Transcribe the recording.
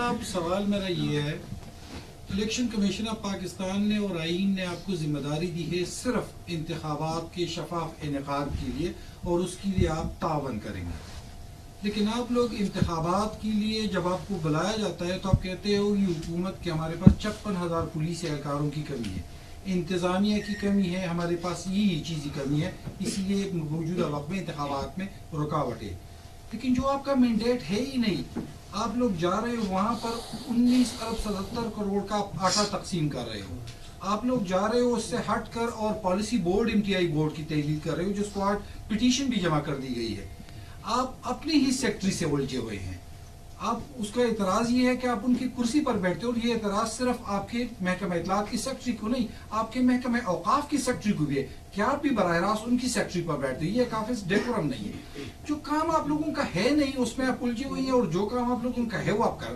साहब सवाल मेरा ये है, इलेक्शन कमीशन ऑफ पाकिस्तान ने और आईन ने आपको जिम्मेदारी दी है सिर्फ इंतखाबात के शफाफ इनेकाद के लिए और उसके लिए आप तावन करेंगे, लेकिन आप लोग इंतखाबात के लिए जब आपको बुलाया जाता है तो आप कहते हो ये हुकूमत के हमारे पास 56,000 पुलिस एहलकारों की कमी है, इंतज़ामिया की कमी है, हमारे पास यही चीज़ की कमी है, इसलिए मौजूदा वक्त में इंतखाबात में रुकावट है। लेकिन जो आपका मैंडेट है ही नहीं, आप लोग जा रहे हो वहाँ पर 19 अरब 77 करोड़ का आटा तकसीम कर रहे हो, आप लोग जा रहे हो उससे हट कर और पॉलिसी बोर्ड MTI बोर्ड की तहलील कर रहे हो, जो स्क्वाड पिटीशन भी जमा कर दी गई है। आप अपनी ही सेक्रेटरी से उलझे हुए हैं। आप उसका एतराज़ ये है कि आप उनकी कुर्सी पर बैठते हो, और ये एतराज़ सिर्फ आपके महकमा इत्तलात की सेक्रेटरी को नहीं, आपके महकमा औकाफ की सेक्रेटरी को भी है कि आप भी बराह रास्त उनकी सेक्रेटरी पर बैठते हो। ये काफी डेकोरम नहीं है। जो काम आप लोगों का है नहीं उसमें आप उलझे हुए हैं, और जो काम आप लोगों का है वो आप कर नहीं